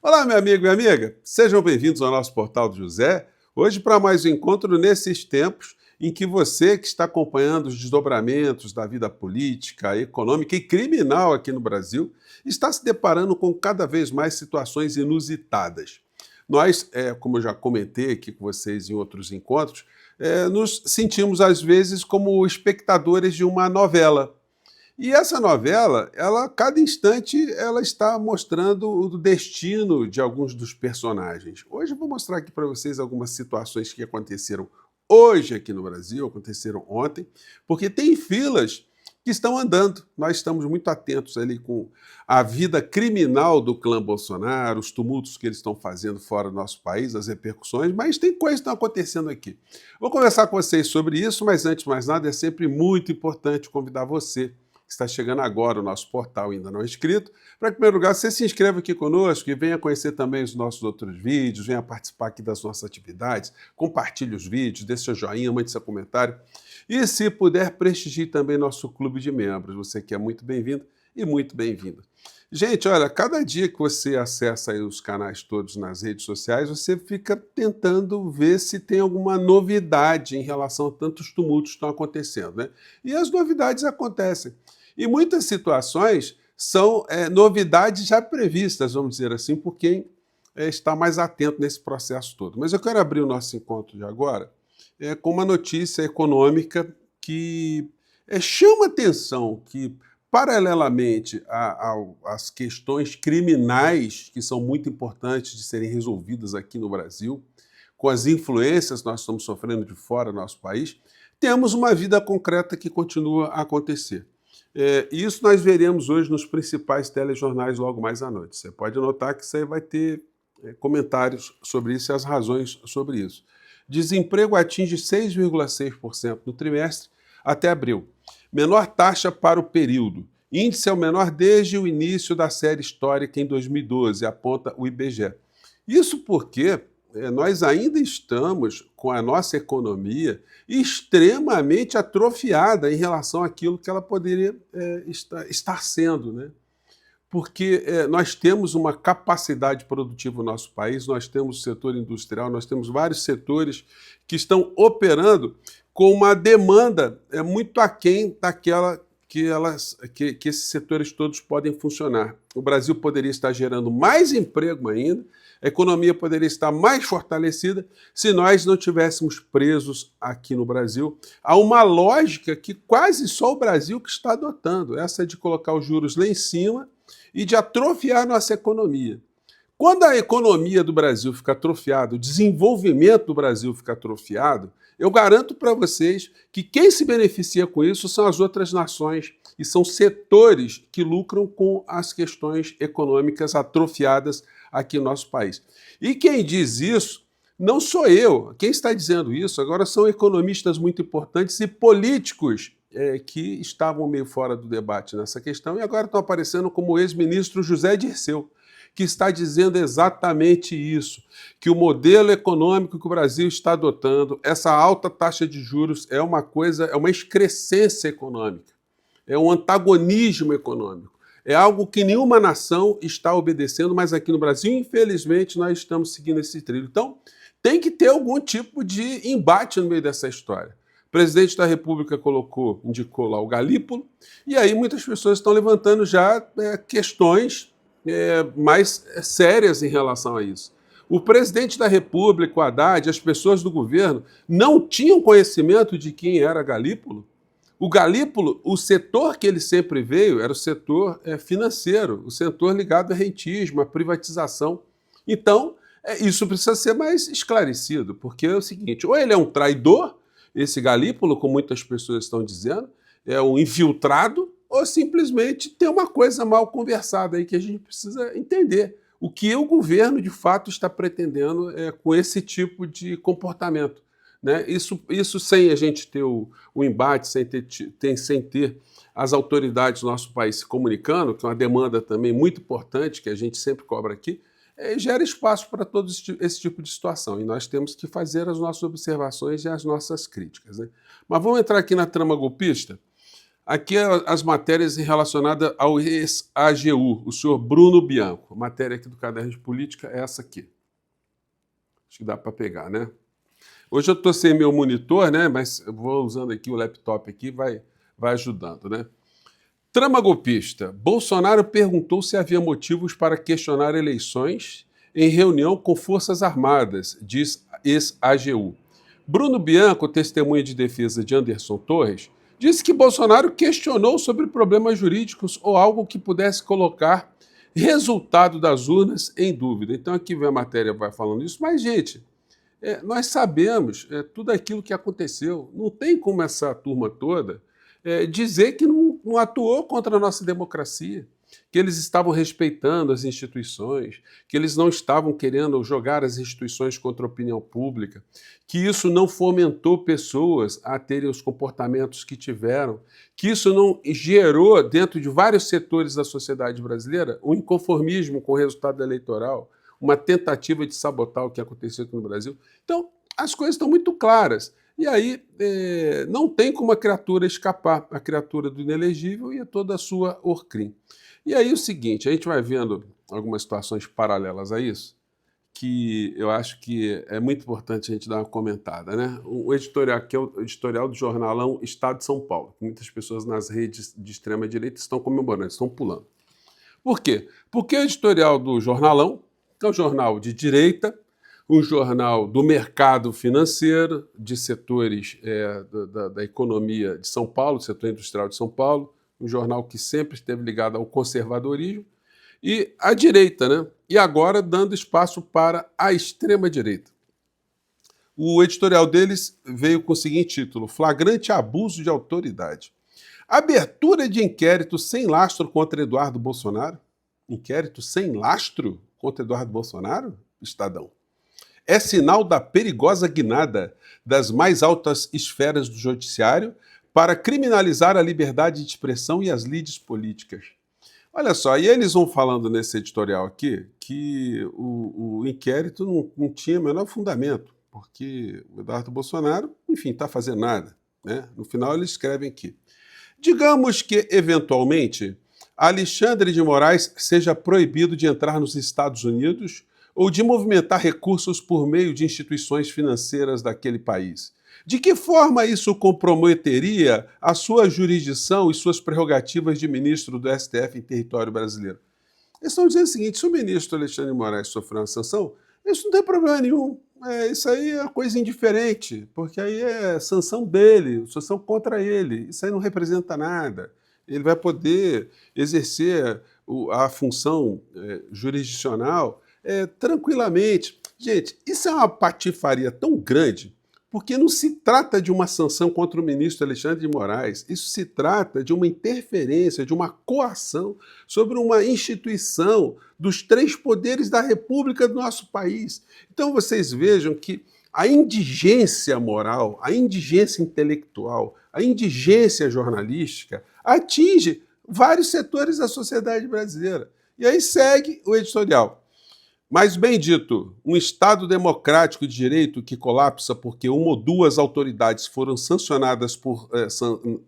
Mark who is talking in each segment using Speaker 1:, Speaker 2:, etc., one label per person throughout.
Speaker 1: Olá, meu amigo e minha amiga. Sejam bem-vindos ao nosso Portal do José. Hoje para mais um encontro nesses tempos em que você que está acompanhando os desdobramentos da vida política, econômica e criminal aqui no Brasil, está se deparando com cada vez mais situações inusitadas. Nós, como eu já comentei aqui com vocês em outros encontros, nos sentimos às vezes como espectadores de uma novela. E essa novela, ela, a cada instante, ela está mostrando o destino de alguns dos personagens. Hoje eu vou mostrar aqui para vocês algumas situações que aconteceram hoje aqui no Brasil, aconteceram ontem, porque tem filas que estão andando. Nós estamos muito atentos ali com a vida criminal do clã Bolsonaro, os tumultos que eles estão fazendo fora do nosso país, as repercussões, mas tem coisas que estão acontecendo aqui. Vou conversar com vocês sobre isso, mas antes de mais nada, é sempre muito importante convidar você está chegando agora o nosso portal ainda não é inscrito, para, em primeiro lugar, você se inscreva aqui conosco e venha conhecer também os nossos outros vídeos, venha participar aqui das nossas atividades, compartilhe os vídeos, dê seu joinha, mande seu comentário e, se puder, prestigie também nosso clube de membros. Você que é muito bem-vindo e muito bem-vinda. Gente, olha, cada dia que você acessa aí os canais todos nas redes sociais, você fica tentando ver se tem alguma novidade em relação a tantos tumultos que estão acontecendo, né? E as novidades acontecem. E muitas situações são novidades já previstas, vamos dizer assim, por quem está mais atento nesse processo todo. Mas eu quero abrir o nosso encontro de agora com uma notícia econômica que chama atenção, que paralelamente às questões criminais que são muito importantes de serem resolvidas aqui no Brasil, com as influências que nós estamos sofrendo de fora do nosso país, temos uma vida concreta que continua a acontecer. Isso nós veremos hoje nos principais telejornais logo mais à noite. Você pode notar que você vai ter comentários sobre isso e as razões sobre isso. Desemprego atinge 6,6% no trimestre até abril. Menor taxa para o período. Índice é o menor desde o início da série histórica em 2012, aponta o IBGE. Isso porque nós ainda estamos com a nossa economia extremamente atrofiada em relação àquilo que ela poderia estar sendo, né? Porque nós temos uma capacidade produtiva no nosso país, nós temos o setor industrial, nós temos vários setores que estão operando com uma demanda muito aquém daquela que esses setores todos podem funcionar. O Brasil poderia estar gerando mais emprego ainda, a economia poderia estar mais fortalecida se nós não tivéssemos presos aqui no Brasil a uma lógica que quase só o Brasil que está adotando, essa de colocar os juros lá em cima e de atrofiar nossa economia. Quando a economia do Brasil fica atrofiada, o desenvolvimento do Brasil fica atrofiado, eu garanto para vocês que quem se beneficia com isso são as outras nações e são setores que lucram com as questões econômicas atrofiadas aqui no nosso país. E quem diz isso não sou eu. Quem está dizendo isso agora são economistas muito importantes e políticos que estavam meio fora do debate nessa questão e agora estão aparecendo como o ex-ministro José Dirceu, que está dizendo exatamente isso, que o modelo econômico que o Brasil está adotando, essa alta taxa de juros é uma excrescência econômica, é um antagonismo econômico, é algo que nenhuma nação está obedecendo, mas aqui no Brasil, infelizmente, nós estamos seguindo esse trilho. Então, tem que ter algum tipo de embate no meio dessa história. O presidente da República indicou lá o Galípolo, e aí muitas pessoas estão levantando já questões mais sérias em relação a isso. O presidente da República, o Haddad, as pessoas do governo não tinham conhecimento de quem era Galípolo. O Galípolo, o setor que ele sempre veio era o setor financeiro, o setor ligado ao rentismo, à privatização. Então, isso precisa ser mais esclarecido, porque é o seguinte, ou ele é um traidor, esse Galípolo, como muitas pessoas estão dizendo, é um infiltrado, ou simplesmente tem uma coisa mal conversada aí que a gente precisa entender. O que o governo, de fato, está pretendendo com esse tipo de comportamento, né? Isso sem a gente ter o embate, sem ter as autoridades do nosso país se comunicando, que é uma demanda também muito importante, que a gente sempre cobra aqui, gera espaço para todo esse tipo de situação. E nós temos que fazer as nossas observações e as nossas críticas, né? Mas vamos entrar aqui na trama golpista? Aqui as matérias relacionadas ao ex-AGU, o senhor Bruno Bianco. A matéria aqui do Caderno de Política é essa aqui. Acho que dá para pegar, né? Hoje eu estou sem meu monitor, né? Mas eu vou usando aqui o laptop aqui, vai ajudando, né? Trama golpista. Bolsonaro perguntou se havia motivos para questionar eleições em reunião com Forças Armadas, diz ex-AGU. Bruno Bianco, testemunha de defesa de Anderson Torres, disse que Bolsonaro questionou sobre problemas jurídicos ou algo que pudesse colocar resultado das urnas em dúvida. Então aqui vem a matéria, vai falando isso, mas, gente, nós sabemos tudo aquilo que aconteceu. Não tem como essa turma toda dizer que não atuou contra a nossa democracia, que eles estavam respeitando as instituições, que eles não estavam querendo jogar as instituições contra a opinião pública, que isso não fomentou pessoas a terem os comportamentos que tiveram, que isso não gerou, dentro de vários setores da sociedade brasileira, um inconformismo com o resultado eleitoral, uma tentativa de sabotar o que aconteceu aqui no Brasil. Então, as coisas estão muito claras. E aí não tem como a criatura escapar, a criatura do inelegível e toda a sua ORCRIM. E aí o seguinte, a gente vai vendo algumas situações paralelas a isso, que eu acho que é muito importante a gente dar uma comentada, né? O editorial aqui é o editorial do jornalão Estado de São Paulo, que muitas pessoas nas redes de extrema-direita estão comemorando, estão pulando. Por quê? Porque o editorial do jornalão é um jornal de direita, um jornal do mercado financeiro, de setores da economia de São Paulo, do setor industrial de São Paulo, um jornal que sempre esteve ligado ao conservadorismo, e à direita, né? E agora dando espaço para a extrema-direita. O editorial deles veio com o seguinte título: Flagrante abuso de autoridade. Abertura de inquérito sem lastro contra Eduardo Bolsonaro? Inquérito sem lastro contra Eduardo Bolsonaro? Estadão. É sinal da perigosa guinada das mais altas esferas do judiciário para criminalizar a liberdade de expressão e as lides políticas. Olha só, e eles vão falando nesse editorial aqui que o inquérito não tinha o menor fundamento, porque o Eduardo Bolsonaro, enfim, está fazendo nada, né? No final eles escrevem aqui: digamos que, eventualmente, Alexandre de Moraes seja proibido de entrar nos Estados Unidos ou de movimentar recursos por meio de instituições financeiras daquele país. De que forma isso comprometeria a sua jurisdição e suas prerrogativas de ministro do STF em território brasileiro? Eles estão dizendo o seguinte: se o ministro Alexandre de Moraes sofrer uma sanção, isso não tem problema nenhum. Isso aí é uma coisa indiferente, porque aí é sanção dele, sanção contra ele. Isso aí não representa nada. Ele vai poder exercer a função jurisdicional tranquilamente. Gente, isso é uma patifaria tão grande, porque não se trata de uma sanção contra o ministro Alexandre de Moraes, isso se trata de uma interferência, de uma coação sobre uma instituição dos três poderes da República do nosso país. Então vocês vejam que a indigência moral, a indigência intelectual, a indigência jornalística atinge vários setores da sociedade brasileira. E aí segue o editorial. Mas, bem dito, um Estado democrático de direito que colapsa porque uma ou duas autoridades foram sancionadas por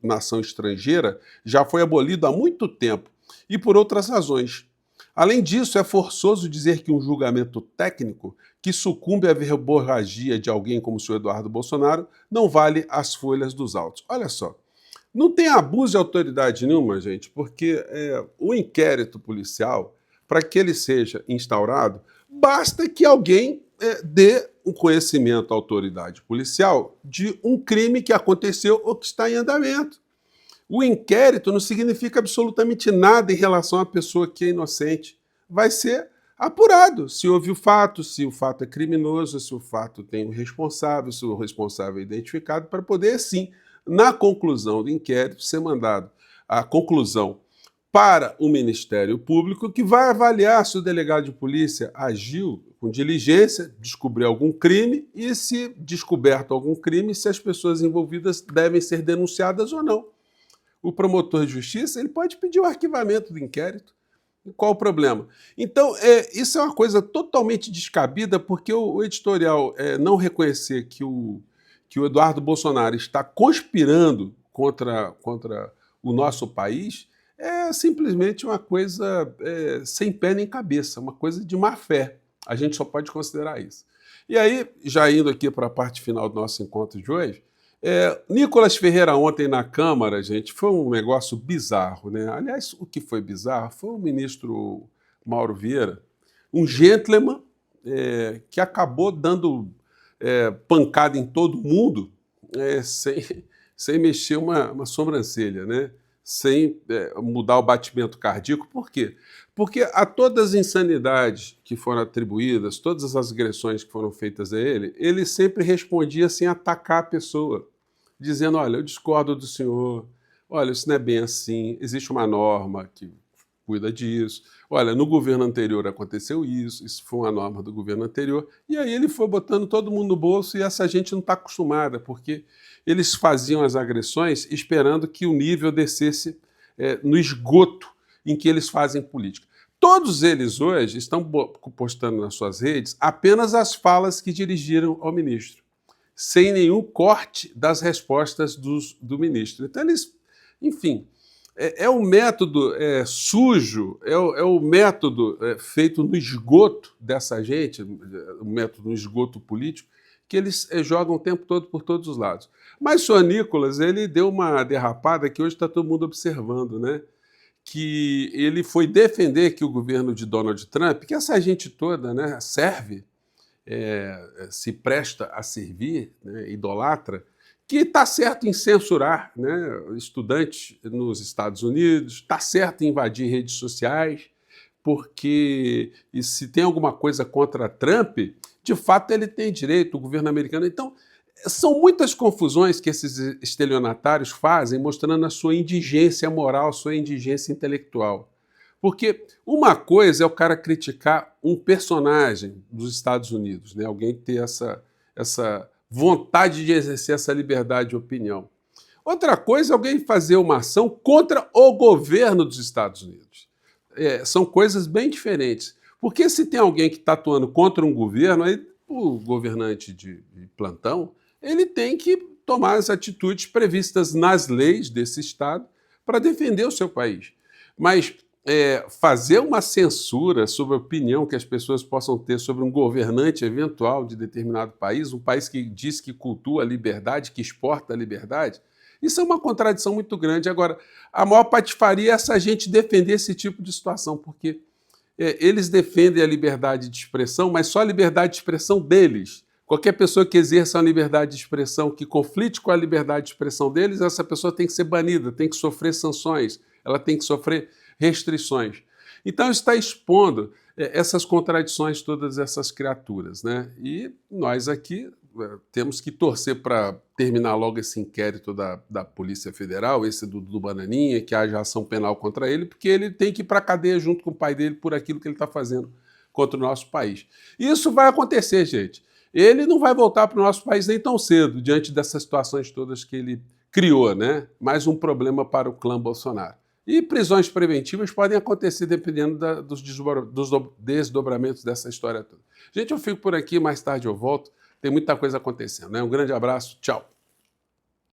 Speaker 1: nação estrangeira já foi abolido há muito tempo e por outras razões. Além disso, é forçoso dizer que um julgamento técnico que sucumbe à verborragia de alguém como o senhor Eduardo Bolsonaro não vale as folhas dos autos. Olha só, não tem abuso de autoridade nenhuma, gente, porque o inquérito policial, para que ele seja instaurado, basta que alguém dê um conhecimento à autoridade policial de um crime que aconteceu ou que está em andamento. O inquérito não significa absolutamente nada em relação à pessoa que é inocente. Vai ser apurado se houve o fato, se o fato é criminoso, se o fato tem um responsável, se o responsável é identificado, para poder, sim, na conclusão do inquérito, ser mandado a conclusão para o Ministério Público, que vai avaliar se o delegado de polícia agiu com diligência, descobriu algum crime e, se descoberto algum crime, se as pessoas envolvidas devem ser denunciadas ou não. O promotor de justiça ele pode pedir o arquivamento do inquérito. Qual o problema? Então, isso é uma coisa totalmente descabida, porque o editorial não reconhecer que o Eduardo Bolsonaro está conspirando contra o nosso país é simplesmente uma coisa sem pé nem cabeça, uma coisa de má fé. A gente só pode considerar isso. E aí, já indo aqui para a parte final do nosso encontro de hoje, Nicolas Ferreira ontem na Câmara, gente, foi um negócio bizarro, né? Aliás, o que foi bizarro foi o ministro Mauro Vieira, um gentleman que acabou dando pancada em todo mundo sem mexer uma sobrancelha, né? Sem mudar o batimento cardíaco. Por quê? Porque a todas as insanidades que foram atribuídas, todas as agressões que foram feitas a ele sempre respondia sem atacar a pessoa, dizendo, olha, eu discordo do senhor, olha, isso não é bem assim, existe uma norma que cuida disso, olha, no governo anterior aconteceu isso foi uma norma do governo anterior, e aí ele foi botando todo mundo no bolso e essa gente não está acostumada, porque eles faziam as agressões esperando que o nível descesse no esgoto em que eles fazem política. Todos eles hoje estão postando nas suas redes apenas as falas que dirigiram ao ministro, sem nenhum corte das respostas do ministro. Então eles, enfim, um método sujo, o método feito no esgoto dessa gente, o método no esgoto político, que eles jogam o tempo todo por todos os lados. Mas o senhor Nicolas, ele deu uma derrapada que hoje está todo mundo observando, né? Que ele foi defender que o governo de Donald Trump, que essa gente toda, né, serve, se presta a servir, né, idolatra, que está certo em censurar, né, estudantes nos Estados Unidos, está certo em invadir redes sociais, porque se tem alguma coisa contra Trump, de fato ele tem direito, o governo americano. Então, são muitas confusões que esses estelionatários fazem, mostrando a sua indigência moral, a sua indigência intelectual. Porque uma coisa é o cara criticar um personagem dos Estados Unidos, né? Alguém ter essa vontade de exercer essa liberdade de opinião. Outra coisa é alguém fazer uma ação contra o governo dos Estados Unidos. São coisas bem diferentes. Porque se tem alguém que está atuando contra um governo, aí o governante de plantão, ele tem que tomar as atitudes previstas nas leis desse Estado para defender o seu país. Mas fazer uma censura sobre a opinião que as pessoas possam ter sobre um governante eventual de determinado país, um país que diz que cultua a liberdade, que exporta a liberdade, isso é uma contradição muito grande. Agora, a maior patifaria é essa gente defender esse tipo de situação, porque eles defendem a liberdade de expressão, mas só a liberdade de expressão deles. Qualquer pessoa que exerça uma liberdade de expressão que conflite com a liberdade de expressão deles, essa pessoa tem que ser banida, tem que sofrer sanções, ela tem que sofrer restrições. Então está expondo essas contradições, todas essas criaturas, né? E nós aqui temos que torcer para terminar logo esse inquérito da Polícia Federal, esse do Bananinha, que haja ação penal contra ele, porque ele tem que ir para a cadeia junto com o pai dele por aquilo que ele está fazendo contra o nosso país. Isso vai acontecer, gente. Ele não vai voltar para o nosso país nem tão cedo, diante dessas situações todas que ele criou, né? Mais um problema para o clã Bolsonaro. E prisões preventivas podem acontecer dependendo dos desdobramentos dessa história toda. Gente, eu fico por aqui, mais tarde eu volto. Tem muita coisa acontecendo, né? Um grande abraço, tchau.